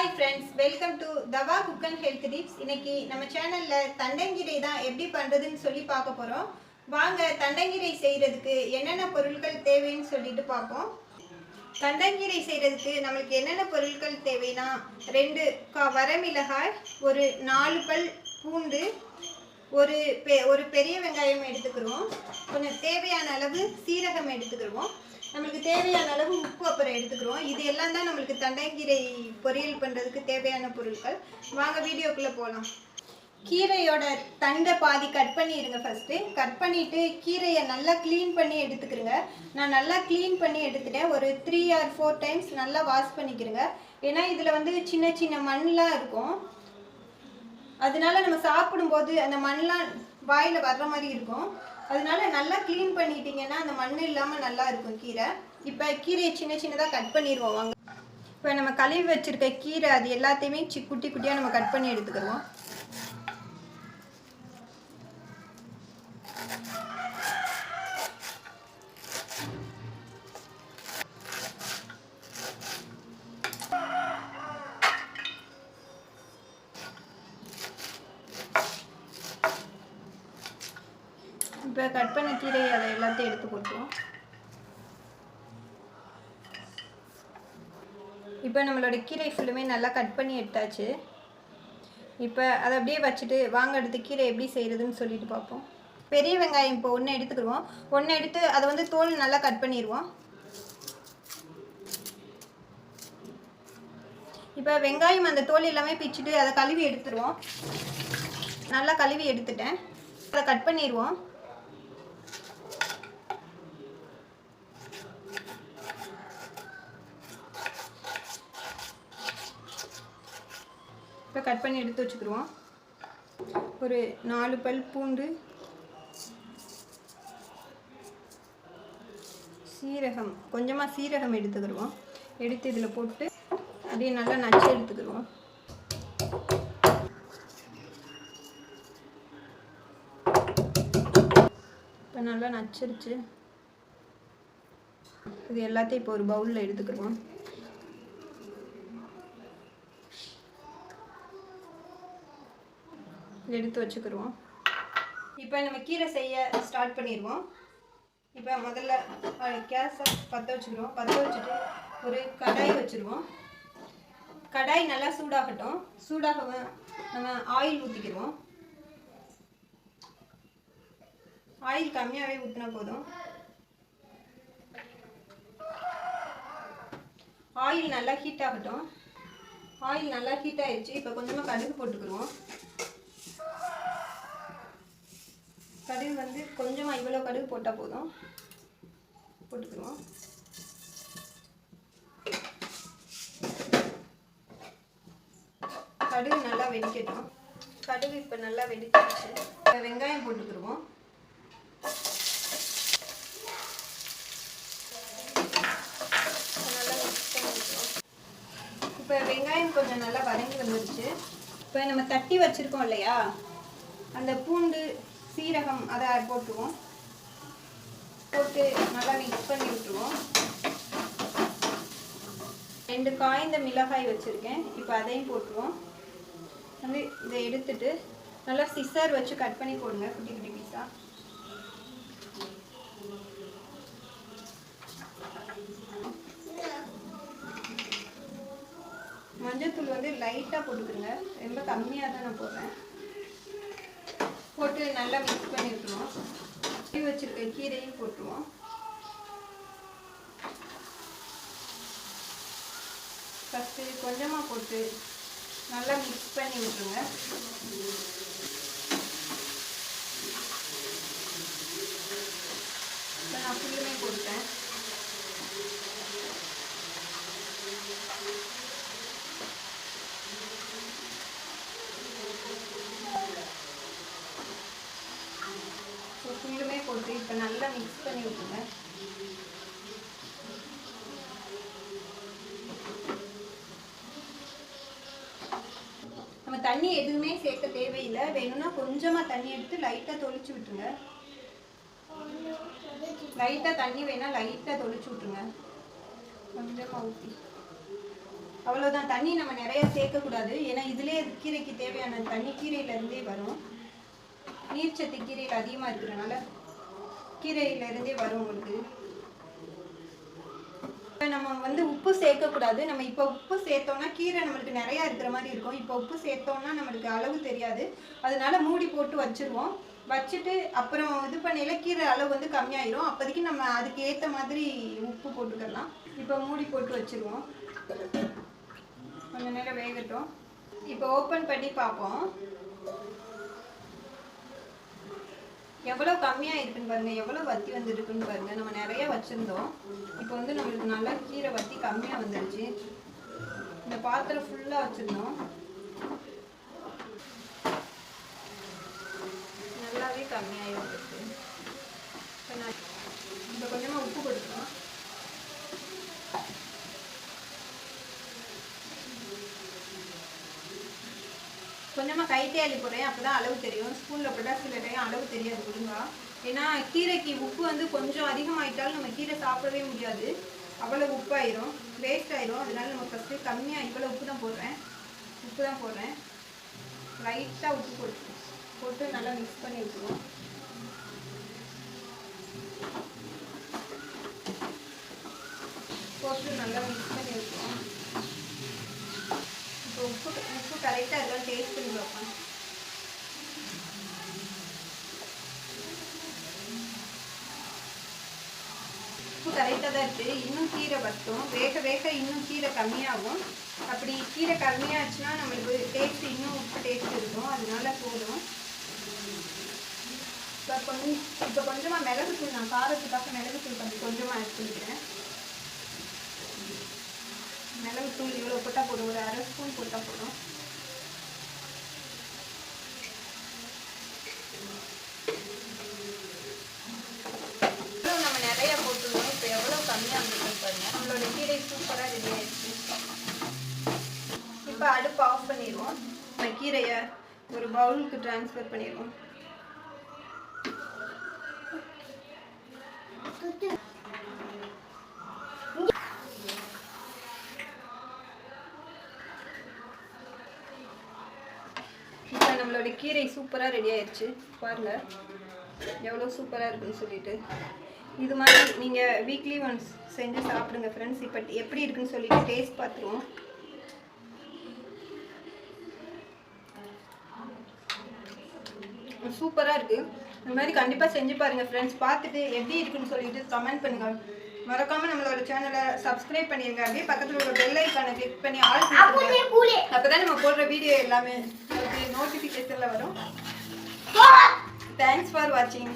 Hi friends, welcome to thavacookandhealthtips. இன்னைக்கு நம்ம சேனல்ல தண்டங்கீரை தான் எப்படி பண்றதுன்னு சொல்லி பார்க்க போறோம். வாங்க தண்டங்கீரை செய்யிறதுக்கு என்னென்ன பொருட்கள் தேவைன்னு சொல்லிட்டு பார்ப்போம். தண்டங்கீரை செய்யிறதுக்கு நமக்கு என்னென்ன பொருட்கள் தேவைனா 2 வரமிளகாய், ஒரு 4 பல் பூண்டு, ஒரு பெரிய வெங்காயம் எடுத்துக்கிறோம். கொஞ்சம் தேவையான அளவு சீரகம் எடுத்துக்கிறோம். நமக்கு தேவையான அளவு உப்பு அப்புறம் எடுத்துக்கிறோம். இது எல்லாம் தான் நம்மளுக்கு தண்டங்கீரை பொரியல் பண்ணுறதுக்கு தேவையான பொருட்கள். வாங்க வீடியோக்குள்ளே போகலாம். கீரையோட தண்டை பாதி கட் பண்ணிடுங்க. ஃபஸ்ட்டு கட் பண்ணிவிட்டு கீரையை நல்லா க்ளீன் பண்ணி எடுத்துக்கிறங்க. நான் நல்லா க்ளீன் பண்ணி எடுத்துட்டேன். ஒரு 3 or 4 டைம்ஸ் நல்லா வாஷ் பண்ணிக்கிறங்க. ஏன்னா இதில் வந்து சின்ன சின்ன மண்ணெலாம் இருக்கும். அதனால நம்ம சாப்பிடும்போது அந்த மண்ணெலாம் வாயில் வர்ற மாதிரி இருக்கும். அதனால நல்லா க்ளீன் பண்ணிட்டீங்கன்னா அந்த மண் இல்லாமல் நல்லா இருக்கும் கீரை. இப்போ கீரையை சின்ன சின்னதாக கட் பண்ணிடுவோம். வாங்க. இப்போ நம்ம கழுவி வச்சுருக்க கீரை அது எல்லாத்தையுமே குட்டி குட்டியாக நம்ம கட் பண்ணி எடுத்துக்கிறோம். இப்போ கட் பண்ண கீரை அதை எல்லாத்தையும் எடுத்து போட்டுருவோம். இப்போ நம்மளோட கீரை ஃபுல்லுமே நல்லா கட் பண்ணி எடுத்தாச்சு. இப்போ அதை அப்படியே வச்சுட்டு வாங்க அடுத்து கீரை எப்படி செய்கிறதுன்னு சொல்லிட்டு பார்ப்போம். பெரிய வெங்காயம் இப்போ ஒன்று எடுத்துக்கிடுவோம். ஒன்று எடுத்து அதை வந்து தோல் நல்லா கட் பண்ணிடுவோம். இப்போ வெங்காயம் அந்த தோல் எல்லாமே பிச்சுட்டு அதை கழுவி எடுத்துருவோம். நல்லா கழுவி எடுத்துட்டேன். அதை கட் பண்ணிடுவோம். இப்போ கட் பண்ணி எடுத்து வச்சுக்கிடுவோம். ஒரு 4 பல் பூண்டு, சீரகம், கொஞ்சமாக சீரகம் எடுத்துக்கிடுவோம். எடுத்து இதில் போட்டு அப்படியே நல்லா நச்சு எடுத்துக்கிடுவோம். இப்போ நல்லா நச்சிருச்சு. இது எல்லாத்தையும் இப்போ ஒரு பவுலில் எடுத்துக்கிடுவோம். எடுத்து வச்சுக்கிடுவோம். இப்போ நம்ம கீரை செய்ய ஸ்டார்ட் பண்ணிடுவோம். இப்போ முதல்ல கேஸை பற்ற வச்சுக்கிடுவோம். பற்ற வச்சுட்டு ஒரு கடாய் வச்சுருவோம். கடாய் நல்லா சூடாகட்டும். சூடாக நம்ம ஆயில் ஊற்றிக்கிடுவோம். ஆயில் கம்மியாகவே ஊற்றினா போதும். ஆயில் நல்லா ஹீட் ஆகட்டும். ஆயில் நல்லா ஹீட் ஆகிடுச்சு. இப்போ கொஞ்சமாக கடுகு போட்டுக்கிடுவோம். கடுகு வந்து கொஞ்சமாக இவ்வளோ கடுகு போட்டால் போதும். போட்டுக்கிடுவோம். கடுகு நல்லா வெடிக்கட்டும். கடுகு இப்போ நல்லா வெடிச்சிருச்சு. வெங்காயம் போட்டுக்கிடுவோம். நல்லா மிக்ஸ் பண்ணிக்கிறோம். இப்போ வெங்காயம் கொஞ்சம் நல்லா வதங்கி வந்துருச்சு. இப்போ நம்ம தட்டி வச்சுருக்கோம் இல்லையா, அந்த பூண்டு சீரகம் அதை போட்டுருவோம். போட்டு நல்லா மிக்ஸ் பண்ணி விட்டுருவோம். 2 காய்ந்த மிளகாய் வச்சுருக்கேன். இப்போ அதையும் போட்டுருவோம். வந்து இதை எடுத்துட்டு நல்லா சிசர் வச்சு கட் பண்ணி போடுங்க குட்டி குட்டி பீஸாக. மஞ்சத்தூள் வந்து லைட்டாக போட்டுக்கிறேங்க. ரொம்ப கம்மியாக தான் நான் போடுறேன். போட்டு நல்லா மிக்ஸ் பண்ணி விட்டுருவோம். வச்சுருக்க கீரையும் போட்டுருவோம். ஃபஸ்ட்டு கொஞ்சமாக போட்டு நல்லா மிக்ஸ் பண்ணி விட்டுருங்க. இப்போ நான் ஃபுல்லுமே போட்டேன். ஃபுல்லுமே போட்டு இப்போ நல்லா மிக்ஸ் பண்ணி விட்டுருங்க. நம்ம தண்ணி எதுவுமே சேர்க்க தேவையில்லை. வேணும்னா கொஞ்சமாக தண்ணி எடுத்து லைட்டாக தொளிச்சு விட்டுருங்க. லைட்டாக தண்ணி வேணால் லைட்டாக தொளிச்சு விட்டுருங்க. கொஞ்சமாக ஊற்றி அவ்வளோதான். தண்ணி நம்ம நிறைய சேர்க்கக்கூடாது, ஏன்னா இதுலேயே கீரைக்கு தேவையான தண்ணி கீரையிலேருந்தே வரும். நீர்ச்சத்து கீரையில் அதிகமாக இருக்கிறனால கீரையிலேருந்தே வரும் உங்களுக்கு. இப்போ நம்ம வந்து உப்பு சேர்க்கக்கூடாது. நம்ம இப்போ உப்பு சேர்த்தோம்னா கீரை நம்மளுக்கு நிறையா இருக்கிற மாதிரி இருக்கும். இப்போ உப்பு சேர்த்தோம்னா நம்மளுக்கு அளவு தெரியாது, அதனால மூடி போட்டு வச்சுருவோம். வச்சுட்டு அப்புறம் இது பண்ணையில் கீரை அளவு வந்து கம்மியாயிரும். அப்போதைக்கு நம்ம அதுக்கு ஏற்ற மாதிரி உப்பு போட்டுக்கலாம். இப்போ மூடி போட்டு வச்சுருவோம், கொஞ்சம் நேரம் வேகட்டும். இப்போ ஓப்பன் பண்ணி பார்ப்போம் எவ்வளோ கம்மியாக இருக்குன்னு பாருங்கள், எவ்வளோ வத்தி வந்துருக்குன்னு பாருங்கள். நம்ம நிறைய வச்சுருந்தோம், இப்போ வந்து நம்மளுக்கு நல்லா கீரை வத்தி கம்மியாக வந்துடுச்சு. இந்த பாத்திரம் ஃபுல்லாக வச்சுருந்தோம், நல்லாவே கம்மியாகி வந்துருக்கு. இப்போ நான் இப்போ கொஞ்சமாக உப்பு கொடுக்கலாம். கொஞ்சமாக கைட்டே அள்ளி போடுறேன், அப்போ தான் அளவு தெரியும். ஸ்பூனில் போட்டால் சில டைம் அளவு தெரியாது ஒழுங்கா. ஏன்னா கீரைக்கு உப்பு வந்து கொஞ்சம் அதிகமாகிட்டாலும் நம்ம கீரை சாப்பிடவே முடியாது, அவ்வளோ உப்பாயிரும், வேஸ்ட் ஆயிரும். அதனால நம்ம ஃபஸ்ட்டு கம்மியாக இவ்வளோ உப்பு தான் போடுறேன். லைட்டாக உப்பு போட்டு நல்லா மிக்ஸ் பண்ணி விட்டுருவோம். போட்டு நல்லா மிக்ஸ் பண்ணி விட்டுருவோம். இப்போ உப்பு கரெக்டாக இருக்கான்னு டேஸ்ட் பண்ணி வைப்பேன். உப்பு கரெக்டாக தான் இருக்குது. இன்னும் கீரை வற்றும், வேக இன்னும் கீரை கம்மியாகும். அப்படி கீரை கம்மியாச்சுன்னா நம்மளுக்கு டேஸ்ட் இன்னும் உப்பு டேஸ்ட் இருக்கும், அதனால போதும். இப்போ கொஞ்சமாக மிளகுத்தூள், நான் காரத்துக்காக மிளகுத்தூள் கொஞ்சமாக ஆட் பண்ணிக்கிறேன். மிளகுத்தூள் இவ்வளோ போட்டால் போதும், ஒரு அரை ஸ்பூன் போட்டால் போதும். நம்ம நிறைய போட்டுருவோம். இப்போ எவ்வளோ கம்மியாக வந்துருக்கு பாருங்க. நம்மளோட கீரை சூப்பராக ரெடி ஆயிடுச்சு. இப்போ அடுப்பு ஆஃப் பண்ணிடுவோம். நம்ம கீரையை ஒரு பவுலுக்கு ட்ரான்ஸ்ஃபர் பண்ணிடுவோம். இப்போ நம்மளோட கீரை சூப்பராக ரெடி ஆயிடுச்சு. பாருங்கள் எவ்வளோ சூப்பராக இருக்குன்னு சொல்லிட்டு. இது மாதிரி நீங்கள் வீக்லி ஒன்ஸ் செஞ்சு சாப்பிடுங்க ஃப்ரெண்ட்ஸ். இப்போ எப்படி இருக்குன்னு சொல்லிட்டு டேஸ்ட் பார்த்துருவோம். சூப்பராக இருக்குது. இந்த மாதிரி கண்டிப்பாக செஞ்சு பாருங்கள் ஃப்ரெண்ட்ஸ். பார்த்துட்டு எப்படி இருக்குன்னு சொல்லிட்டு கமெண்ட் பண்ணுங்கள். மறக்காமல் நம்மளோட சேனலை சப்ஸ்கிரைப் பண்ணிடுங்க. அப்படியே பக்கத்தில் உள்ள பெல் ஐக்கானை கிளிக் பண்ணி ஆல் கொடுங்க. அப்போ தான் நம்ம போடுற வீடியோ எல்லாமே நோட்டிஃபிகேஷனில் வரும். தேங்க்ஸ் ஃபார் வாட்சிங்.